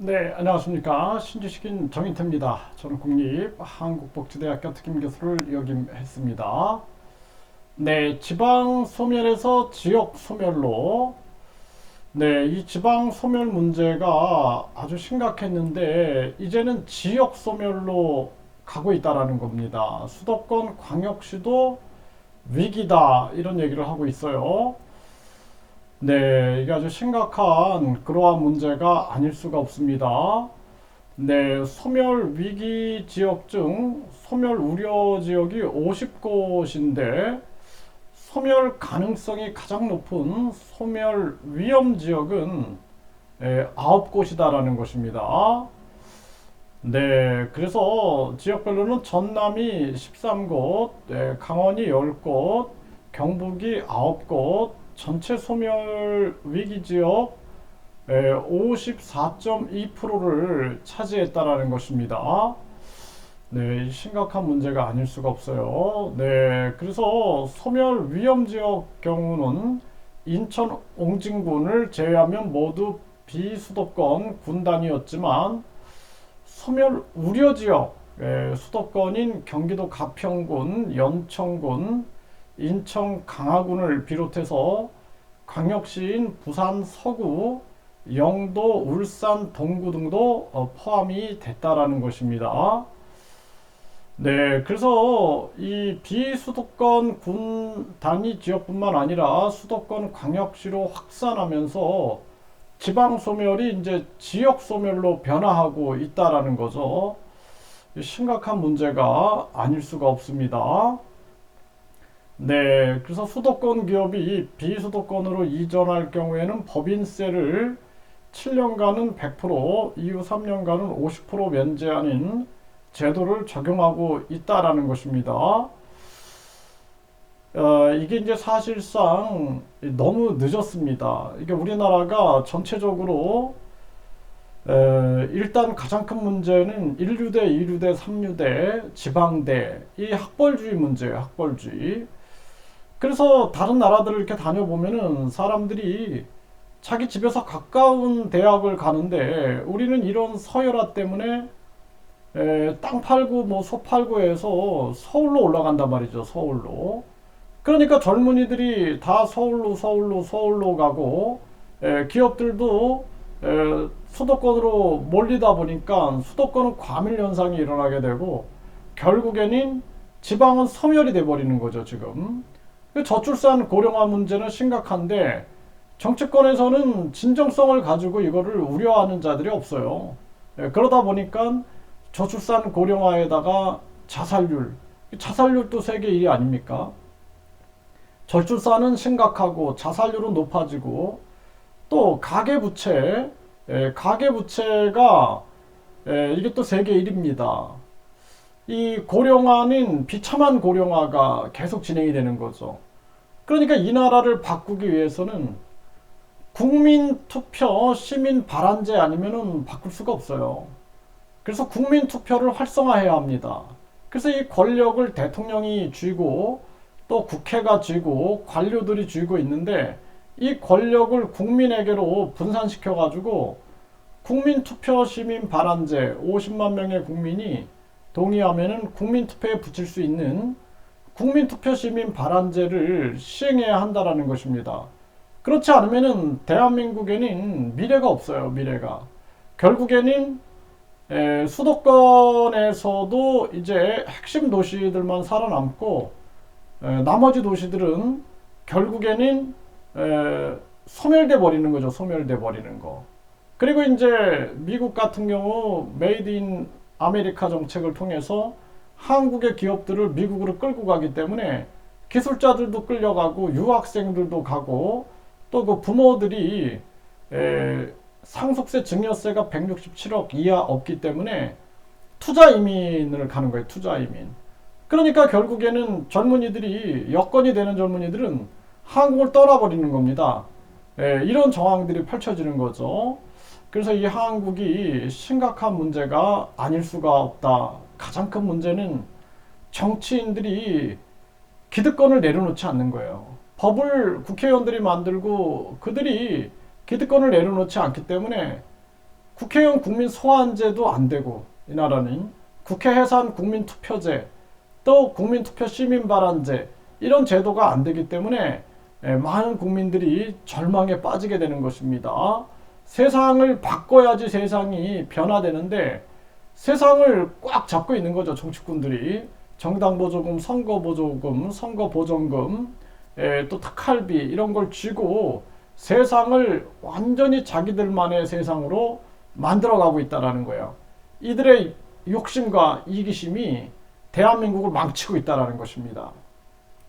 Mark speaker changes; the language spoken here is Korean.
Speaker 1: 네, 안녕하십니까. 신지식인 정인태입니다. 저는 국립한국복지대학교 특임교수를 역임했습니다. 네, 지방 소멸에서 지역 소멸로, 네, 이 지방 소멸 문제가 아주 심각했는데, 이제는 지역 소멸로 가고 있다라는 겁니다. 수도권 광역시도 위기다, 이런 얘기를 하고 있어요. 네, 이게 아주 심각한 그러한 문제가 아닐 수가 없습니다. 네, 소멸 위기 지역 중 소멸 우려 지역이 50곳인데 소멸 가능성이 가장 높은 소멸 위험 지역은 9곳이다라는 것입니다. 네, 그래서 지역별로는 전남이 13곳, 강원이 10곳, 경북이 9곳, 전체 소멸 위기 지역 54.2%를 차지했다라는 것입니다. 네, 심각한 문제가 아닐 수가 없어요. 네, 그래서 소멸 위험 지역 경우는 인천 옹진군을 제외하면 모두 비수도권 군단이었지만 소멸 우려 지역 수도권인 경기도 가평군, 연천군, 인천 강화군을 비롯해서 광역시인 부산 서구, 영도, 울산, 동구 등도 포함이 됐다라는 것입니다. 네, 그래서 이 비수도권 군 단위 지역뿐만 아니라 수도권 광역시로 확산하면서 지방 소멸이 이제 지역 소멸로 변화하고 있다라는 거죠. 심각한 문제가 아닐 수가 없습니다. 네, 그래서 수도권 기업이 비수도권으로 이전할 경우에는 법인세를 7년간은 100%, 이후 3년간은 50% 면제하는 제도를 적용하고 있다라는 것입니다. 이게 이제 사실상 너무 늦었습니다. 이게 우리나라가 전체적으로 일단 가장 큰 문제는 1류대, 2류대, 3류대, 지방대, 이 학벌주의 문제예요, 학벌주의. 그래서 다른 나라들을 이렇게 다녀보면은 사람들이 자기 집에서 가까운 대학을 가는데 우리는 이런 서열화 때문에 땅 팔고 뭐 소 팔고 해서 서울로 올라간단 말이죠. 서울로. 그러니까 젊은이들이 다 서울로 가고 기업들도 수도권으로 몰리다 보니까 수도권은 과밀 현상이 일어나게 되고 결국에는 지방은 소멸이 돼 버리는 거죠, 지금. 저출산 고령화 문제는 심각한데 정치권에서는 진정성을 가지고 이거를 우려하는 자들이 없어요. 그러다 보니까 저출산 고령화에다가 자살률도 세계 1위 아닙니까? 저출산은 심각하고 자살률은 높아지고 또 가계부채가 이게 또 세계 1위입니다. 이 고령화는 비참한 고령화가 계속 진행이 되는 거죠. 그러니까 이 나라를 바꾸기 위해서는 국민 투표 시민 발안제 아니면은 바꿀 수가 없어요. 그래서 국민 투표를 활성화해야 합니다. 그래서 이 권력을 대통령이 쥐고 또 국회가 쥐고 관료들이 쥐고 있는데 이 권력을 국민에게로 분산시켜 가지고 국민 투표 시민 발안제 50만 명의 국민이 동의하면은 국민투표에 붙일 수 있는 국민투표 시민 발안제를 시행해야 한다라는 것입니다. 그렇지 않으면은 대한민국에는 미래가 없어요. 미래가. 결국에는 수도권에서도 이제 핵심 도시들만 살아남고 나머지 도시들은 결국에는 소멸돼 버리는 거죠. 소멸돼 버리는 거. 그리고 이제 미국 같은 경우 메이드 인 아메리카 정책을 통해서 한국의 기업들을 미국으로 끌고 가기 때문에 기술자들도 끌려가고 유학생들도 가고 또 그 부모들이 상속세 증여세가 167억 이하 없기 때문에 투자 이민을 가는 거예요. 투자 이민. 그러니까 결국에는 젊은이들이 여건이 되는 젊은이들은 한국을 떠나버리는 겁니다. 이런 정황들이 펼쳐지는 거죠. 그래서 이 한국이 심각한 문제가 아닐 수가 없다. 가장 큰 문제는 정치인들이 기득권을 내려놓지 않는 거예요. 법을 국회의원들이 만들고 그들이 기득권을 내려놓지 않기 때문에 국회의원 국민 소환제도 안 되고, 이 나라는 국회 해산 국민투표제, 또 국민투표 시민발언제, 이런 제도가 안 되기 때문에 많은 국민들이 절망에 빠지게 되는 것입니다. 세상을 바꿔야지 세상이 변화되는데 세상을 꽉 잡고 있는 거죠. 정치꾼들이 정당보조금, 선거보조금, 선거보전금, 또 특할비 이런 걸 쥐고 세상을 완전히 자기들만의 세상으로 만들어가고 있다는 거예요. 이들의 욕심과 이기심이 대한민국을 망치고 있다는 것입니다.